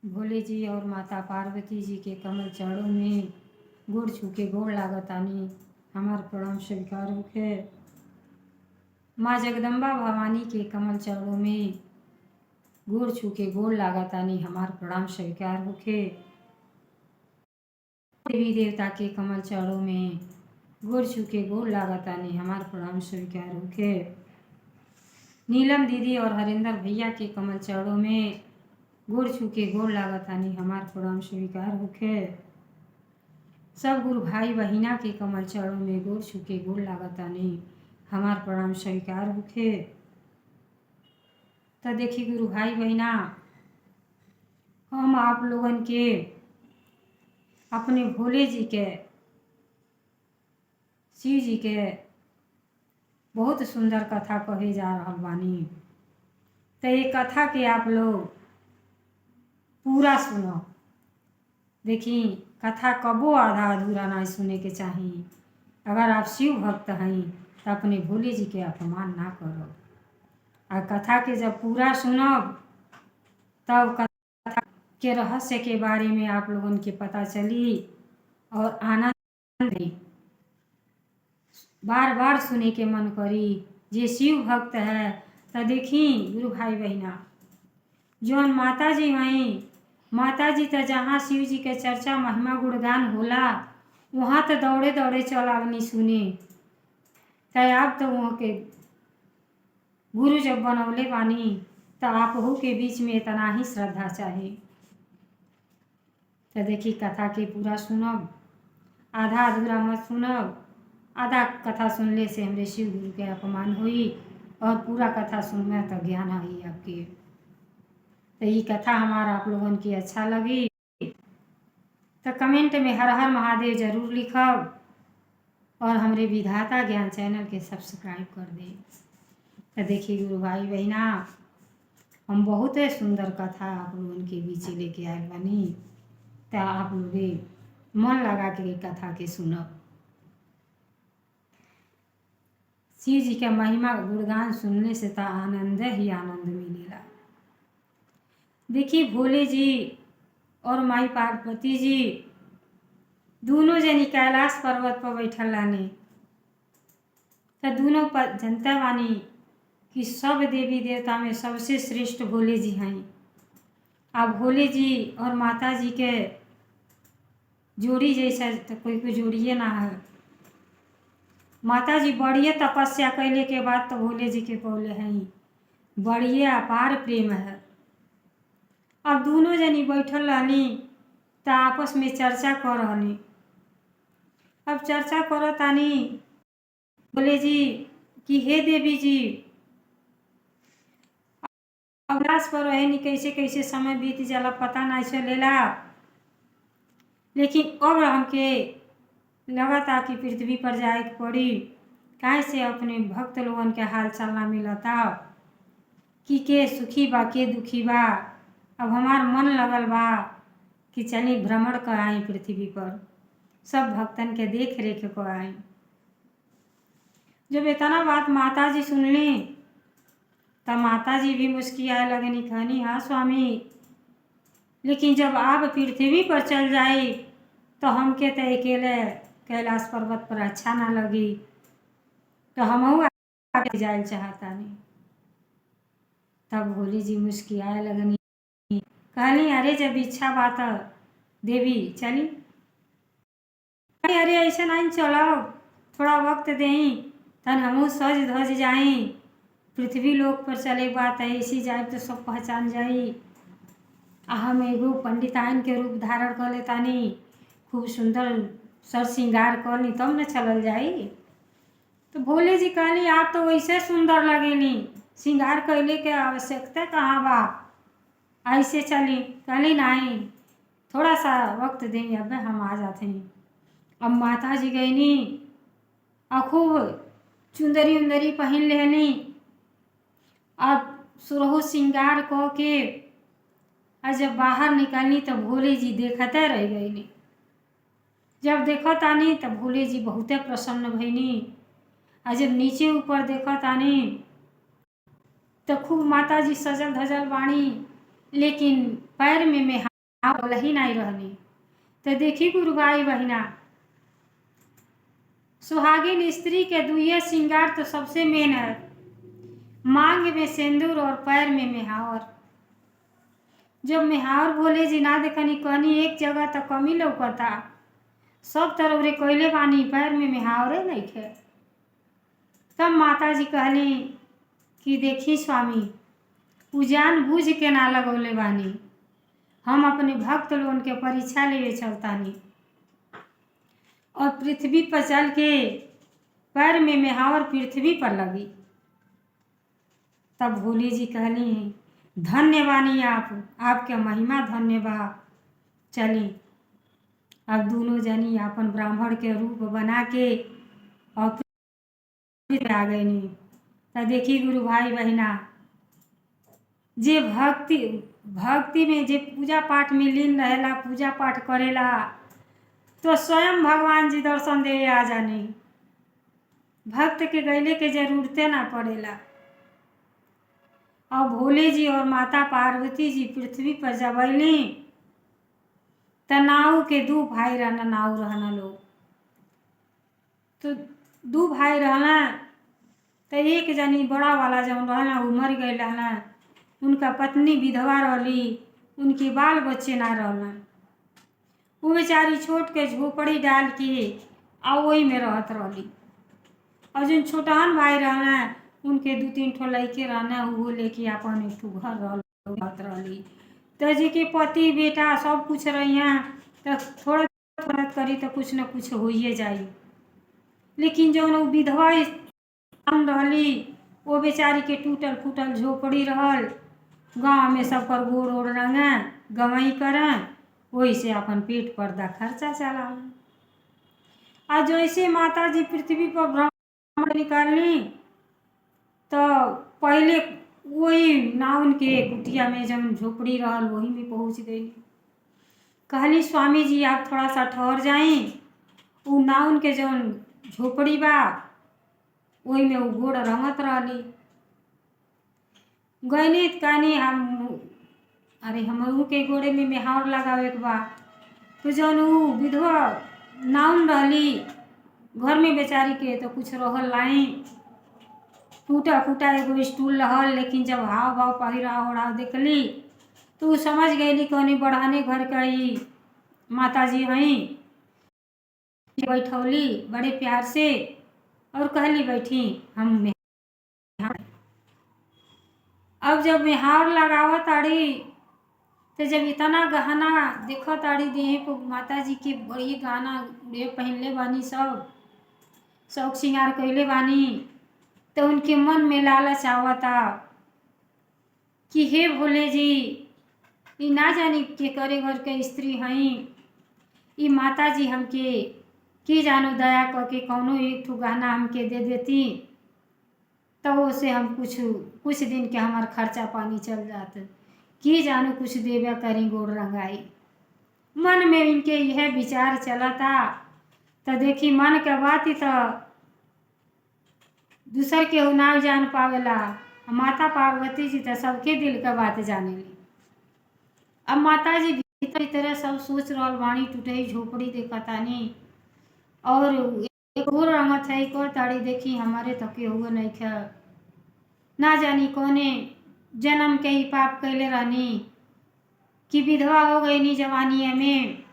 भोले जी और माता पार्वती जी के कमल चरणों में गोड़ छू के गोड़ लागतानी, हमार प्रणाम स्वीकार होखे। माँ जगदम्बा भवानी के कमल चरणों में गोड़ छू के गोड़ लागतानी, हमार प्रणाम स्वीकार होखे। देवी देवता के कमल चरणों में गोड़ छू के गोड़ लागतानी, हमार प्रणाम स्वीकार होखे। नीलम दीदी और हरिंदर भैया के कमल चरणों में गोड़ छू के गोड़ लागतानी, हमार प्रणाम स्वीकार होखे। सब गुरु भाई बहिना के कमल चरणों में गोड़ छू के गोड़ लागतानी, हमार प्रणाम स्वीकार होखे। तो देखी गुरु भाई बहिना, हम आप लोगन के अपने भोले जी के, शिव जी के बहुत सुंदर कथा कहे जा रहल बानी। तो ये कथा के आप लोग पूरा सुनो। देखी कथा कबो आधा अधूरा ना सुने के चाहिए। अगर आप शिव भक्त हैं तो अपने भोले जी के अपमान ना करो। और कथा के जब पूरा सुनब तब कथा के रहस्य के बारे में आप लोगन के पता चली और आनंद बार बार सुने के मन करी। जे शिव भक्त है तो देखी गुरु भाई बहिना, जौन माता जी हैं, माता जी तो जहाँ शिव जी के चर्चा महिमा गुणगान होला वहाँ तो दौड़े दौड़े चल आवनी सुने। तो आप तो वहाँ के गुरु जब बनौले बानी तो आप हो के बीच में इतना ही श्रद्धा चाहे। तो देखी कथा के पूरा सुनब, आधा अधूरा मत सुनब। आधा कथा सुनले से हमरे शिव गुरु के अपमान हुई और पूरा कथा सुनना तो ज्ञान आई आपके। तो ये कथा हमारा आप लोगन की अच्छा लगी तो कमेंट में हर हर महादेव जरूर लिखब और हमरे विधाता ज्ञान चैनल के सब्सक्राइब कर दे। तो देखिए गुरु भाई बहिना, हम बहुत सुंदर कथा आप लोगन के बीच लेके आए बानी। तो आप लोग मन लगा के कथा के सुनब। शिव जी का महिमा गुणगान सुनने से तो आनंद ही आनंद मिलेगा। देखिए भोले जी और माई पार्वती जी दोनों जनी कैलाश पर्वत पर बैठल लाने। तो दोनों पर जनता बानी कि सब देवी देवता में सबसे श्रेष्ठ भोले जी हैं। अब भोले जी और माता जी के जोड़ी जैसा तो कोई जोड़िए ना है। माता जी बड़िए तपस्या कैले के बाद तो भोले जी के पौले हैं, बड़िए अपार प्रेम है। अब दोनों जनी बैठल रहनी तो आपस में चर्चा कर रहनी। अब चर्चा करो तानी बोले जी कि हे देवी जी, अवनाश पर रहे नहीं कैसे कैसे समय बीत जाला पता नहीं चलेला। लेकिन अब हमके लगाता कि पृथ्वी पर जाए के पड़ी। काहे से अपने भक्त लोगन के हाल चाल ना मिलता कि के सुखी बा के दुखी बा। अब हमार मन लगल बा कि चली भ्रमण कर आई पृथ्वी पर, सब भक्तन के देख रेख को आई। जब इतना बात माता जी सुनली तब माता जी भी मुस्कियाए लगनी, कहनी हाँ स्वामी, लेकिन जब आप पृथ्वी पर चल जाई तो हमके तो अकेले कैलाश पर्वत पर अच्छा ना लगी। तो हम जाए चाहता नहीं। तब भोली जी मुस्कियाए लगनी, कहनी अरे जब इच्छा बात देवी चली। अरे ऐसा नहीं चलो, थोड़ा वक्त दें तन हमू सज धज जाई। पृथ्वी लोक पर चले बात ऐसी जाए तो सब पहचान जाई। हम एगो पंडिताइन के रूप धारण कर लेतानी, खूब सुंदर सर श्रृंगार करनी तब न चलल जाई। तो भोले जी कहली आप तो वैसे सुंदर लगेनी, श्रृंगार कैले के आवश्यकता कहाँ बा, ऐसे चली। कहली नहीं, थोड़ा सा वक्त देंगे, अब हम आ जाते हैं। अब माता जी गईनी और खूब चुंदरी उंदरी पहन लेनी। अब सुरहु श्रृंगार कह के और जब बाहर निकलनी तो भोले जी देखते रह गईनी। जब देखत आनी तब भोले जी बहुते प्रसन्न भईनी। और जब नीचे ऊपर देखत आनी तो खूब माता जी सजल धजल बाणी, लेकिन पैर में बोला ही नहीं रहनी। तो देखी गुरु भाई बहिना, सुहागिन स्त्री के दुइये श्रृंगार तो सबसे मेन है, मांग में सिंदूर और पैर में मेहावर। जब मेहावर भोले जी ना देखनी कहनी एक जगह तो कमी लौकता, सब तरफ रे कोयले बानी, पैर में मेहावरे नहीं खे। तब माता जी कहली कि देखी स्वामी, उजान बूझ के ना लगौले बानी, हम अपने भक्त लोगन के परीक्षा लेवे चलतानी और पृथ्वी पर चल के पैर में मेहावर पृथ्वी पर लगी। तब भोले जी कहली धन्य बानी आप, आपके महिमा धन्य बा। चली अब दोनों जनी अपन ब्राह्मण के रूप बना के और आ गई। नहीं तो देखी गुरु भाई बहिना, जे भक्ति में जे पूजा पाठ में लीन रहेला, पूजा पाठ करेला, तो स्वयं भगवान जी दर्शन दे आ जानी। भक्त के गैले के जरूरते ना पड़ेला। और भोले जी और माता पार्वती जी पृथ्वी पर जब अली तो नाव के दो भाई रहना, नाव रहना लोग, तो दो भाई रहना। तो एक जनी बड़ा वाला जब रहना वो मर गई रहना, उनका पत्नी विधवा रहली, उनकी बाल बच्चे ना रहना। वो बेचारी छोट के झोपड़ी डाल के और वही में रहत रहली। और जो छोटहन भाई रहना उनके 2-3 ठो लड़के रहना, वो लेके अपन एक ठो घर रहत रहली। तो जी के पति बेटा सब कुछ रही हैं, तो थोड़ा थोड़ा करी तो कुछ न कुछ हो ही जाई। लेकिन जो विधवा रहली वो बेचारी के टूटल फूटल झोपड़ी रहल, गाँव में सब पर गोड़ ओड़ रंगे गवाई करें, वही से अपन पेट पर्दा खर्चा चला। और जैसे माता जी पृथ्वी पर ब्रह्मांड निकालनी, तो पहले वही नाउन के कुटिया में जब झोपड़ी रहल वही में पहुँच गई। कहली स्वामी जी आप थोड़ा सा ठहर जाई, वो नाउन के जौन झोपड़ी बा वही में वो गोड़ रंगत रहली। गईनी कहनी अरे हमहू के गोड़े में मेहावर लगावे के बा। तो जौन वो विधवा नाउन रहली घर में बेचारी के तो कुछ रहल लाई, टूटा फूटा एगो स्टूल रहल। लेकिन जब हाव भाव पहिराव ओढ़ाव देखली तो वो समझ गईली कहनी बढ़ाने घर का ही माता जी हई। बैठौली बड़े प्यार से और कहली बैठी हम। अब जब मेहावर लगावत ताड़ी तो जब इतना गहना देखो ताड़ी देह पर माता जी के बड़ी गहना पहनले बानी, सब शौक श्रृंगार कैले बानी, तो उनके मन में लालच आवता कि हे भोले जी ई ना जानी के करे घर के स्त्री हई, ई माता जी हमके की जानो दया करके कौनो एक ठो गहना हमके दे देती, तो उसे हम कुछ दिन के हमार खर्चा पानी चल जात, की जानो कुछ देवे करी गोड़ रंगाई। मन में इनके यह विचार चलता। तो देखी मन के बात ही तो दूसर के ना जान पावेला, माता पार्वती जी तो सबके दिल का बात जानेली। अब माता जी भीतर तरह सब सोच रहल बाणी, टूटे झोपड़ी देखतानी और एक और रंगत है को ताड़ी देखी हमारे तो के हुआ नहीं खे, ना जानी कौने जन्म के ही पाप कैले रहनी कि विधवा हो गई नी जवानी में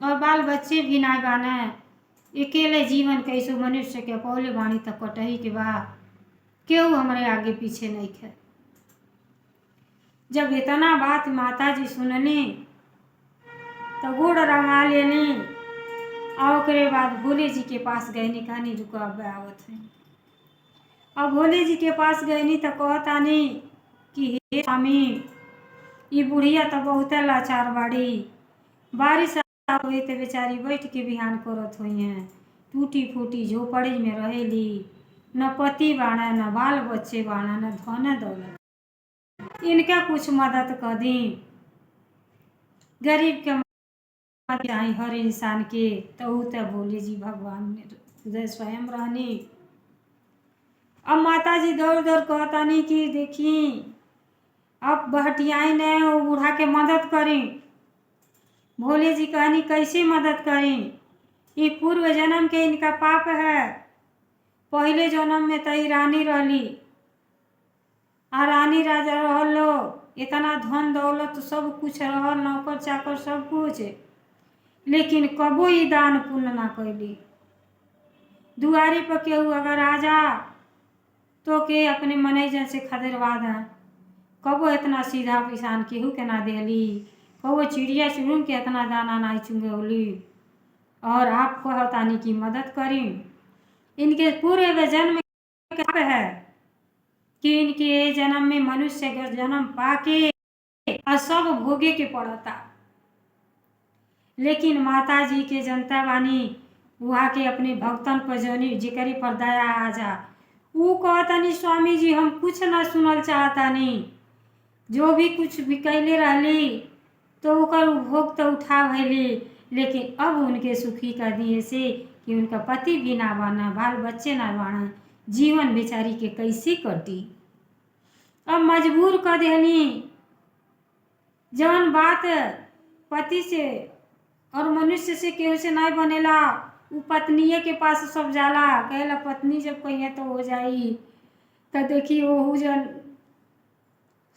और बाल बच्चे भी ना बाना, अकेले जीवन कैसे मनुष्य के पौले बाणी तक कटही के बा, क्यों हमारे आगे पीछे नहीं खे। जब इतना बात माता जी सुनली तो गोड़ रंगा लेनी और ओकरे बाद भोले जी के पास गए नी, कहानी रुको अब आवत है। और भोले जी के पास गए नी तो कहतानी कि हे स्वामी ये बुढ़िया तो बहुत लाचार बाड़ी, बारिश हुई तो बेचारी बैठ के बिहान करत हुई हैं, टूटी फूटी झोपड़ी में रहेली, न पति बाणा न बाल बच्चे बाणा न धन दौलत, इनका कुछ मदद कर दी। गरीब के मदद चाही हर इंसान के, तो भोले जी भगवान ने स्वयं रहनी। अब माता जी दौड़ दौड़ कहतानी कि देखी अब बहटियाई ने वो बूढ़ा के मदद करी। भोले जी कहनी कैसे मदद करें, ये पूर्व जन्म के इनका पाप है। पहले जन्म में तई रानी रहली, आ रानी राजा रहल लो, इतना धन दौलत सब कुछ रहल, नौकर चाकर सब कुछ, लेकिन कबो ही दान पुण्य ना कैली। दुआरी पर केहू अगर आ जा तो के अपने मनैजन से खदेड़वा दा, कबो इतना सीधा पिसान केहू के ना देली, कबो चिड़िया चुरुम के इतना दाना नहीं चुंगौली। और आप कहतानी की मदद करी। इनके पूरे जन्म में है कि इनके जन्म में मनुष्य का जन्म पाके और सब भोगे के पड़ता, लेकिन माता जी के जनता बानी वहाँ के अपने भक्तन पर जौनी जिकरी पर दया आ जा, वो कहतानी स्वामी जी हम कुछ ना सुनल चाहतानी, जो भी कुछ भी कैले रहली तो ओकर भोग तो उठा भैली, लेकिन अब उनके सुखी कर दिए से कि उनका पति भी ना बाना, बाल बच्चे ना बाना, जीवन बेचारी के कैसे कटी। अब मजबूर कर देनी, जौन बात पति से और मनुष्य से केहू से नहीं बनेला, वो पत्निये के पास सब जाला। कहेला पत्नी जब कहिए तो हो जाई। तो देखी वो जन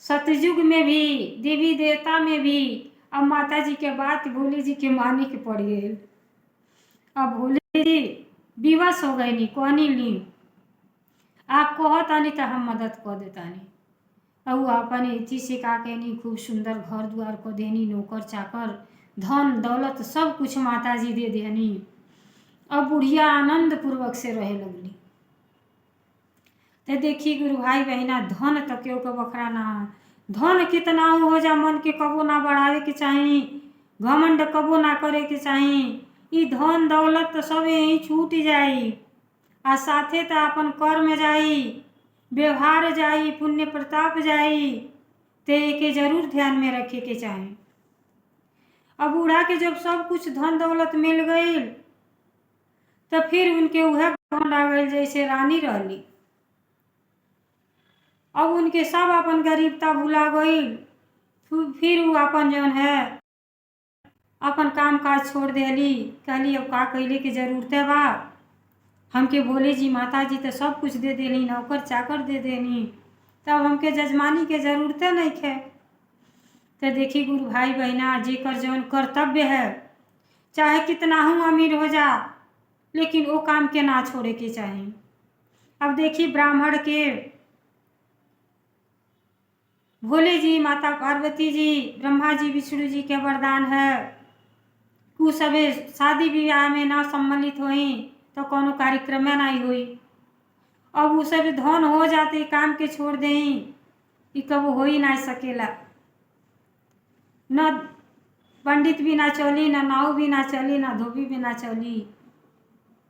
सतयुग में भी, देवी देवता में भी अब माता जी के बात भोले जी के माने के पड़ गए। अब भोले जी विवश हो गए, नी कहनी ली आप कहतानी तो हम मदद कर देतानी। अब अपन इति से का कहनी, खूब सुंदर घर द्वार को देनी, नौकर चाकर धन दौलत सब कुछ माता जी दे देनी। अब बुढ़िया आनंद पूर्वक से रहे लगली। तो देखी गुरु भाई बहना, धन तो क्यों के बखरा ना, धन कितना हो जा मन के कबो ना बढ़ावे के चाही, घमंड कबो ना करे के चाही। ई धन दौलत तो सब यही छूट जाई, आ साथे तो अपन कर्म जाई, व्यवहार जाई, पुण्य प्रताप जाई, ते के जरूर ध्यान में रखे के चाही। अब बूढ़ा के जब सब कुछ धन दौलत मिल गई तो फिर उनके वह घमंड आ गई जैसे रानी रहली। अब उनके सब अपन गरीबता भुला गई, फिर वो अपन जौन है अपन काम काज छोड़ देली। कहली अब का कैले के जरूरत है बा, हमके भोले जी माता जी तो सब कुछ दे देली, नौकर चाकर दे देनी, तब हमके जजमानी के जरूरत नहीं है। तो देखी गुरु भाई बहना, जेकर जौन कर्तव्य है, चाहे कितना हूँ अमीर हो जा, लेकिन वो काम के ना छोड़े के चाहे। अब देखी ब्राह्मण के भोले जी, माता पार्वती जी, ब्रह्मा जी, विष्णु जी के वरदान है कि सबे शादी विवाह में ना सम्मिलित हुई तो कोनो कार्यक्रम में नहीं हुई। अब वो सब धन हो जाते काम के छोड़ दें, कि कब हो ही ना सकेला। न पंडित भी ना चली, ना नाव भी ना चली, ना धोबी भी ना चली।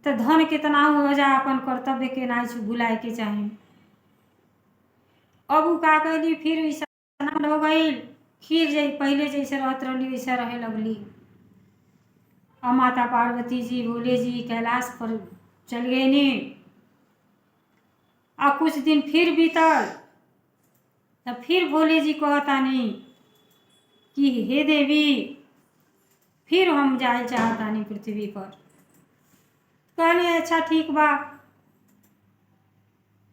तो धन कितना हो जा, अपन कर्तव्य के ना भुलाए के चाहे। अब वो का कहली, फिर आनंद हो गई, फिर जै पहले जैसे रहत रही वैसे रहे लगली। अब माता पार्वती जी भोले जी कैलाश पर चल गए नी। अब कुछ दिन फिर बीतल, तब फिर भोले जी कहतानी कि हे देवी, फिर हम जाए चाहतानी पृथ्वी पर। कहले अच्छा ठीक बा,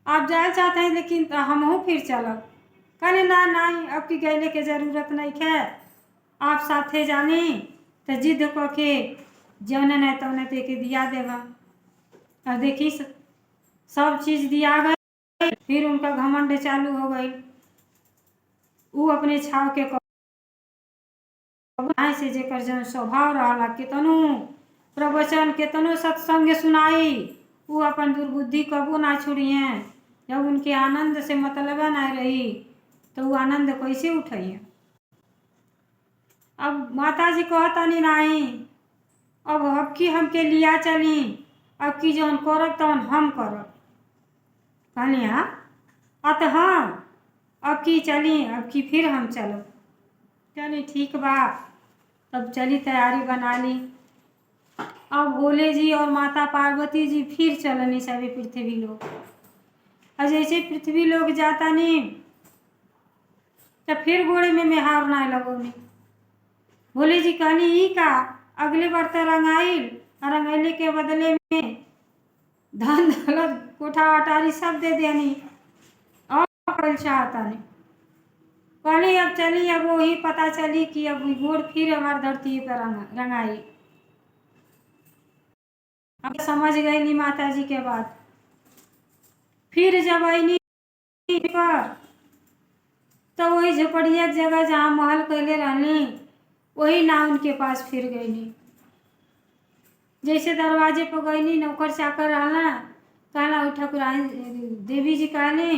आप जाए चाहते हैं, लेकिन हमहू फिर चलब। कहले ना नहीं, अब की गैले के जरूरत नहीं है, आप साथे जाने तो जिद करके जौने नहीं तौने ते के दिया देगा। और देखी सब चीज़ दिया गई, फिर उनका घमंड चालू हो गई। वो अपने छाव के से जेकर जन स्वभाव रहा, केतनो प्रवचन केतनो सत्संग सुनाई, वो अपन दुर्बुद्धि कबो ना छोड़िए। जब उनके आनंद से मतलब ना रही तो वो आनंद कैसे उठाइए। अब माता जी कहतानी नहीं, अब की हमके लिया चली, अब की जौन करब तौन हम करब। कहली हाँ अत हाँ, अब की चली, अब की फिर हम चलब। चली ठीक बा, तब चली तैयारी बना ली। अब भोले जी और माता पार्वती जी फिर चलनी सभी पृथ्वी लोग। और जैसे पृथ्वी लोग जाता नहीं तो फिर घोड़े में मेहार ना लगोनी। भोले जी कहनी ई का अगले बार तो रंगाइल और रंगैले के बदले में धन दौलत कोठा अटारी सब दे देनी और कल चाहता नहीं। कहली अब चली, अब वही पता चली कि अब गोड़ फिर हमार धरती पर रंगाई। अब समझ गई माता जी के बात। फिर जब आईनी पर तो वही झोपड़िया जगह जहाँ महल कैले रहनी वही ना उनके पास फिर गईनी। जैसे दरवाजे पर गईनी नौकर चाकर रहना कहला वो ठकुराइन देवी जी कहले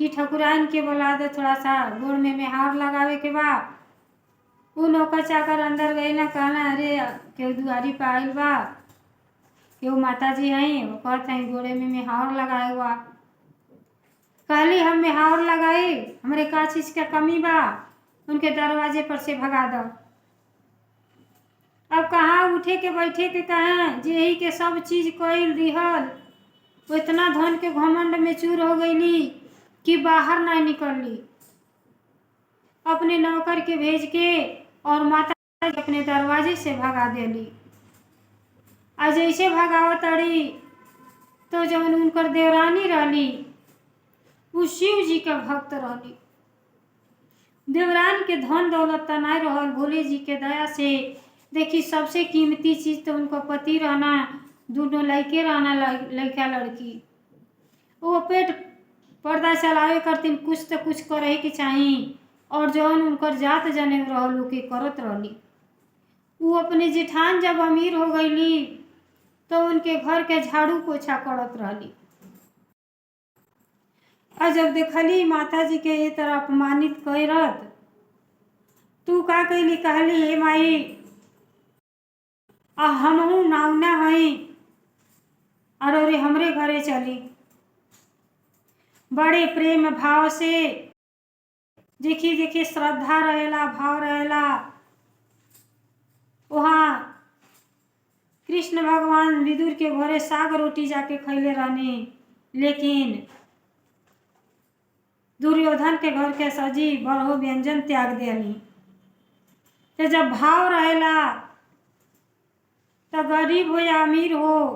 कि ठकुराइन के बुला दे, थोड़ा सा गोड़ में मेहार लगावे के बा। वो नौकर चाकर अंदर गई ना कहला अरे केहू दुआरी पे आइल बा, केहू माता जी आई, वो कहते हैं गोड़े में मेहार लगाए हुआ। कहली हम मेहार लगाई, हमरे का चीज का कमी बा, उनके दरवाजे पर से भगा दो। अब कहाँ उठे के बैठे के कहें जे यही के सब चीज कोई दिहल, वो इतना धन के घमंड में चूर हो गईली कि बाहर नहीं निकलली। अपने नौकर के भेज के और माता जी अपने दरवाजे से भगा देली। आज जैसे भगावत अड़ी तो जब उनकर देवरानी रहली वो शिव जी के भक्त रहली। देवरान के धन दौलत तो नहीं रहल, भोले जी के दया से देखी सबसे कीमती चीज तो उनका पति रहना, दोनों लड़के रहना, लड़का लड़की। वो पेट पर्दा चलावे करतीन, कुछ तो कुछ करे के चाहिए और जौन उनकर जात जने रहल के करत रहली। वो अपने जेठान जब अमीर हो गईली तो उनके घर के झाड़ू पोछा करत रहली। और जब देखली माता जी के ये तरह अपमानित करत तू का कैली, कहली हे माई हमहू नावना हई और हमरे घरे चली। बड़े प्रेम भाव से देखी देखी श्रद्धा रहेला, भाव रहेला। वहाँ कृष्ण भगवान विदुर के घरे साग रोटी जाके खैले रहने, लेकिन दुर्योधन के घर के सजी बड़ो व्यंजन त्याग देनी। तो जब भाव रहेला तो गरीब हो या अमीर हो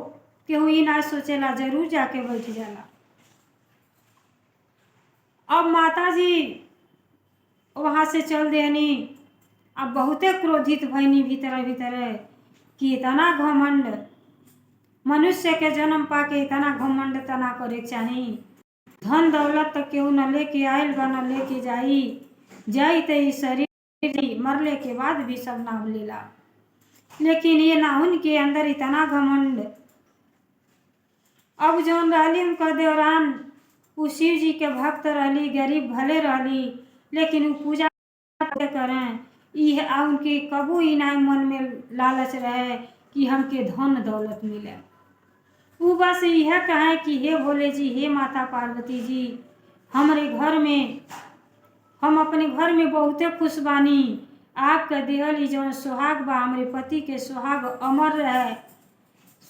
केहू ही ना सोचेला, जरूर जाके बैठ जाला। अब माता जी वहाँ से चल देनी। अब बहुते क्रोधित भईनी भीतर भीतर कि इतना घमंड, मनुष्य के जन्म पाके इतना घमंड तना करे चाही। धन दौलत तो केहू न लेके आयल बा न लेके जाई तो ई शरीर मरले के बाद भी सब नाम लेला, लेकिन ये ना उनके अंदर इतना घमंड। अब जौन रहली उनका देवरान वो शिव जी के भक्त रहली, गरीब भले रहली, लेकिन वो पूजा करें यह उनके कबू ही ना मन में लालच रहे कि हमके धन दौलत मिले। वो बस यह कहें कि हे भोले जी, हे माता पार्वती जी, हमारे घर में हम अपने घर में बहुते खुश बानी। आपका देहल जौन सुहाग बा हमारे पति के सुहाग अमर रहे,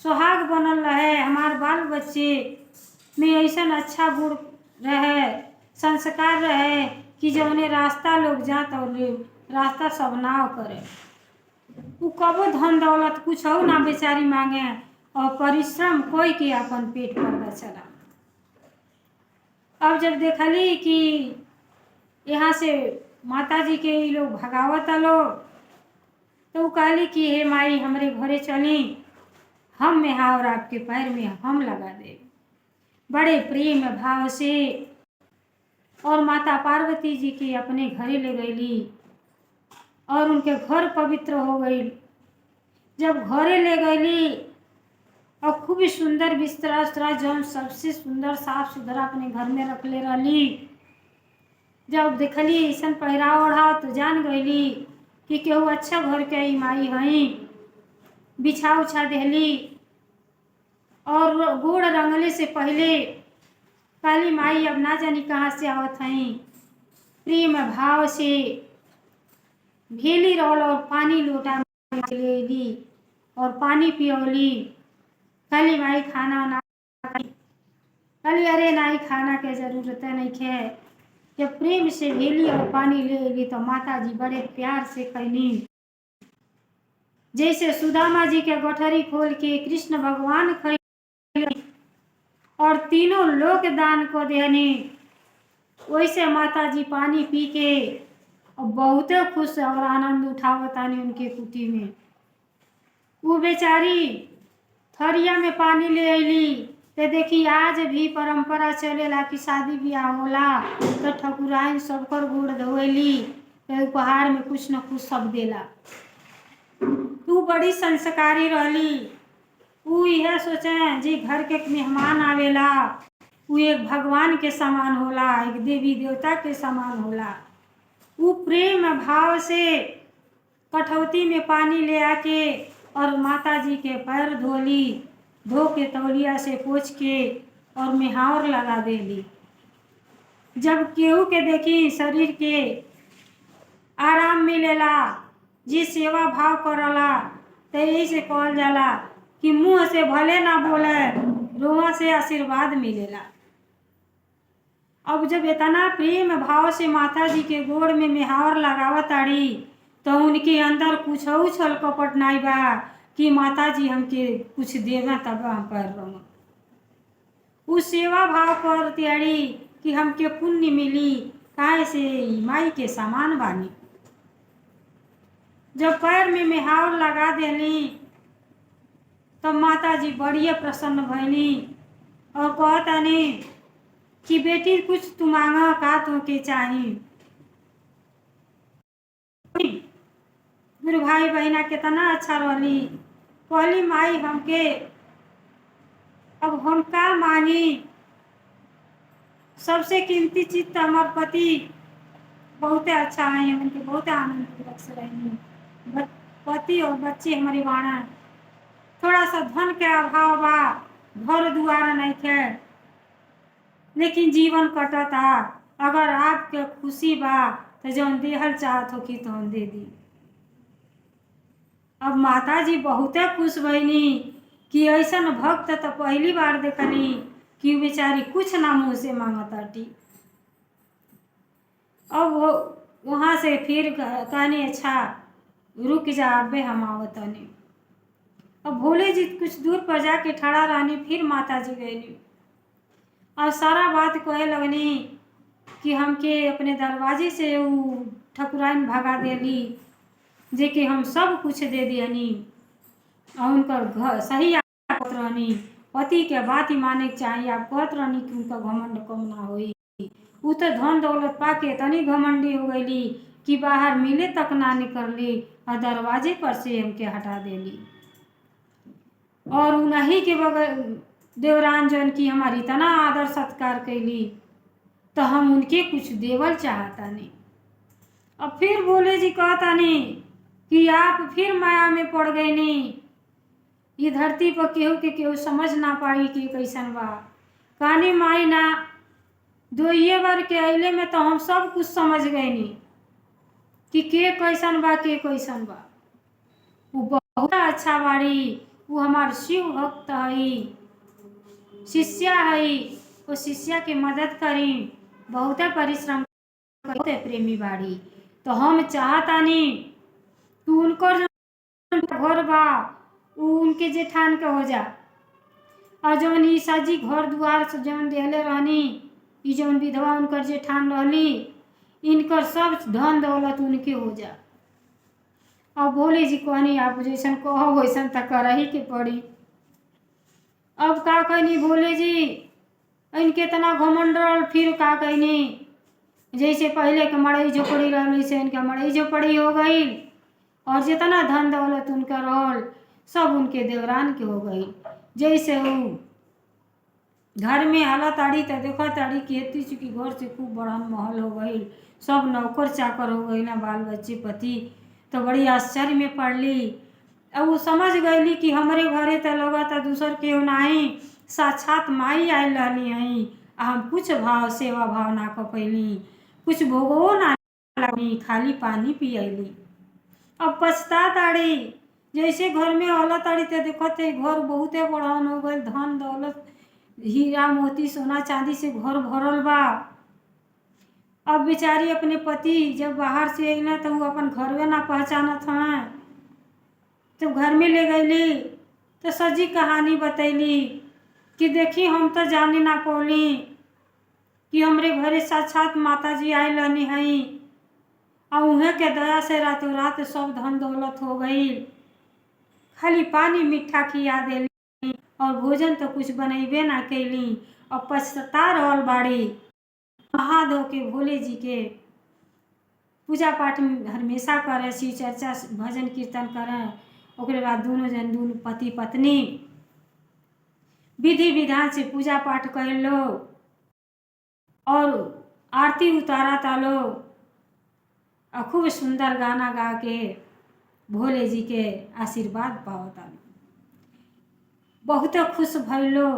सुहाग बनल रहे। हमार बाल बच्चे में ऐसा अच्छा गुण रहे, संस्कार रहे कि जौने रास्ता लोग जात और रास्ता सब नाव करे। वो कबो धन दौलत कुछ हो ना बेचारी मांगे और परिश्रम कोई के अपन पेट पर चला। अब जब देखली कि यहाँ से माता जी के ये लोग भगावत लोग तो कहली कि हे माई हमरे घरे चली, हम मेहावर आपके पैर में हम लगा दे। बड़े प्रेम भाव से और माता पार्वती जी के अपने घरे ले गईली और उनके घर पवित्र हो गई। जब घरे ले गईली और खूब सुंदर बिस्तरा उस्तरा जौन सबसे सुंदर साफ सुथरा अपने घर में रख ले रही। जब देखली ऐसा पहराव ओढ़ाव तो जान गईली कि केहू अच्छा घर के ई माई हई। बिछा उछा देली और गोड़ रंगले से पहले काली माई अब ना जानी कहाँ से आवत हई। प्रेम भाव से भेली रोल और पानी लोटा ले ली और पानी पियोली। काली माई खाना ना काली अरे नाई खाना के जरूरत नहीं है। जब प्रेम से भेली और पानी ले ली तो माता जी बड़े प्यार से खैनी। जैसे सुदामा जी के गठरी खोल के कृष्ण भगवान खरीद और तीनों लोक दान को देनी, वैसे माता जी पानी पी के और बहुत खुश और आनंद उठावतानी उनके कुटी में। वो बेचारी थरिया में पानी ले अली। तो देखी आज भी परंपरा चलेला कि शादी ब्याह होला तो ठकुराइन सबकर गोड़ धोएली, तो उपहार में कुछ न कुछ सब देला। तू बड़ी संस्कारी रहली। ऊ यह सोचे जी घर के मेहमान आवेला ऊ एक भगवान के समान होला, एक देवी देवता के समान होला। ऊ प्रेम भाव से कठौती में पानी ले आके और माता जी के पैर धोली, धो के तौलिया से पोंछ के और मेहावर लगा देली। जब केहू के देखी शरीर के आराम मिलेला, जी सेवा भाव करला, तो यही से कहल जाला कि मुँह से भले ना बोले, रोआ से आशीर्वाद मिलेला। अब जब इतना प्रेम भाव से माता जी के गोड़ में मेहावर लगावत आड़ी, तो उनके अंदर कुछ छल कपट नहीं बा कि माता जी हमके कुछ देवा तब हम कर रहा। उ सेवा भाव करती आड़ी कि हमके पुण्य मिली, काहे से माई के समान बानी। जब पैर में मेहावर लगा देली तब माता जी बढ़िया प्रसन्न भैली और कहतानी कि बेटी कुछ तू मांगा का तुमके चाही। गुरु भाई बहना कितना अच्छा रहली। कहली माई हमके अब हम का मांगी, सबसे कीमती चीज तो हमार पति बहुत अच्छा है, उनके बहुत आनंद पूर्वक से रहेंगे। पति और बच्चे हमारी बाणा, थोड़ा सा धन के अभाव बा, घर दुआर नहीं थे, लेकिन जीवन कटता। अगर आपके खुशी बा तो जौन देहल चाहत हो कि तो दे दी। अब माता जी बहुत खुश भईनी कि ऐसा भक्त तो पहली बार देखनी कि बेचारी कुछ ना मुँह से मांगताटी। अब वो वहाँ से फिर कहनी अच्छा रुक जा अबे हम आवतनी। अब भोले जी कुछ दूर पर जाके ठड़ा रहनी, फिर माता जी गईनी और सारा बात कहे लगनी कि हमके अपने दरवाजे से वो ठकुराइन भगा देली, जे कि हम सब कुछ दे दियनी और उनकर घर सही कहत रहनी, पति के बात ही माने के चाहिए। आप कहत रहनी कि उनका घमंड कम ना होई। उ तो धन दौलत पाके तनी घमंडी हो गईली कि बाहर मिले तक ना निकलली और दरवाजे पर से हमके हटा देली। और उन्हीं के बगैर देवरान जौन की हमारी इतना आदर सत्कार कैली, तो हम उनके कुछ देवल चाहता नहीं। अब फिर भोले जी कहता नहीं कि आप फिर माया में पड़ गए नहीं। ये धरती पर केहू के केहू समझ ना पाई कि कैसन बा। कहानी माई ना दो ये बार के अइले में तो हम सब कुछ समझ गए नहीं कि के कैसन बा के कैसन बा। वो बहुत अच्छा बाड़ी, वो हमार शिव भक्त हई, शिष्या हई, वो शिष्या के मदद करी, बहुत परिश्रम, बहुत प्रेमी बाड़ी। तो हम चाहतानी तू उनकर घर बा उ उनके जेठान के हो जा, और जौन ई साजी घर दुआर से जौन देहले रहनी, ई जौन विधवा उनकर जेठान रहली, इनकर सब धन दौलत उनके हो जा। और भोले जी कहनी आप जैसन कहो वैसन तो करही के पड़ी। अब का कहनी भोले जी इनके इतना घमंड रहल, फिर का कहनी जैसे पहले के मड़ई झोपड़ी रहली से इनका मड़ई झोपड़ी हो गई और जितना धन दौलत उनका रहल सब उनके देवरान के हो गई। जैसे वो घर में हालत आड़ी तो देखा ताड़ी कि एती चुकी घर से खूब बड़ा महल हो गई, सब नौकर चाकर हो गई ना, बाल बच्चे पति। तो बड़ी आश्चर्य में पड़ली। अब वो समझ गईली कि हमारे घरे तो लगा था दूसर के नहीं, साक्षात माई आयल रहली हई। हम कुछ भाव सेवा भाव ना कर पैली, कुछ भोगो ना लगनी, खाली पानी पियली। अब पछता ताड़ी जैसे घर में औलत ताड़ी तो देखते घर बहुते बड़ान हो गई, धन दौलत हीरा मोती सोना चांदी से घर भरल बा। अब बेचारी अपने पति जब बाहर से अइला तो वो अपन घरवे ना पहचानत हैं, तो घर में ले गईली तो सजी कहानी बतैली कि देखी हम तो जाने ना पौली कि हमरे घरे साक्षात माता जी आए रहनी हई और उन्हें के दया से रातों रात सब धन दौलत हो गई। खाली पानी मीठा खिया देली और भोजन तो कुछ बनैबे ना कैली और पछता रहल बाड़ी। नहा धो के भोले जी के पूजा पाठ हमेशा करे, शिव चर्चा भजन कीर्तन करें। ओकरे बाद दोनों पति पत्नी विधि विधान से पूजा पाठ कर लो और आरती उतारा तालो और खूब सुंदर गाना गा के भोले जी के आशीर्वाद पाओ तालो। बहुत खुश भइलो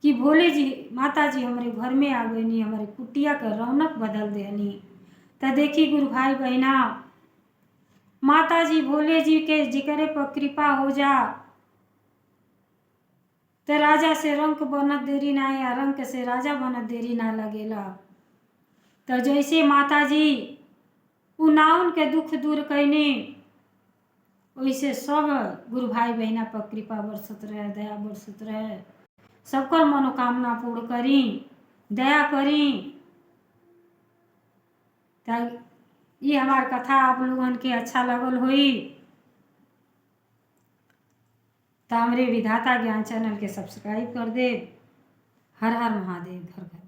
कि भोले जी माता जी हमारे घर में आ गईनी, हमारे कुटिया का रौनक बदल देनी। तो देखी गुरु भाई बहना, माता जी भोले जी के जिक्र पर कृपा हो जा तो राजा से रंक बनत देरी ना या रंक से राजा बनत देरी ना लगेला। तो जैसे माता जी उनाउन के दुख दूर कैनी वैसे सब गुरु भाई बहना पर कृपा बरसत रहे, दया बरसत रहे, सबकर मनोकामना पूर्ण करी, दया करी। तो ये हमार कथा आप लोगन के अच्छा लगल होई तो हमरे विधाता ज्ञान चैनल के सब्सक्राइब कर दे। हर हर महादेव, घर घर।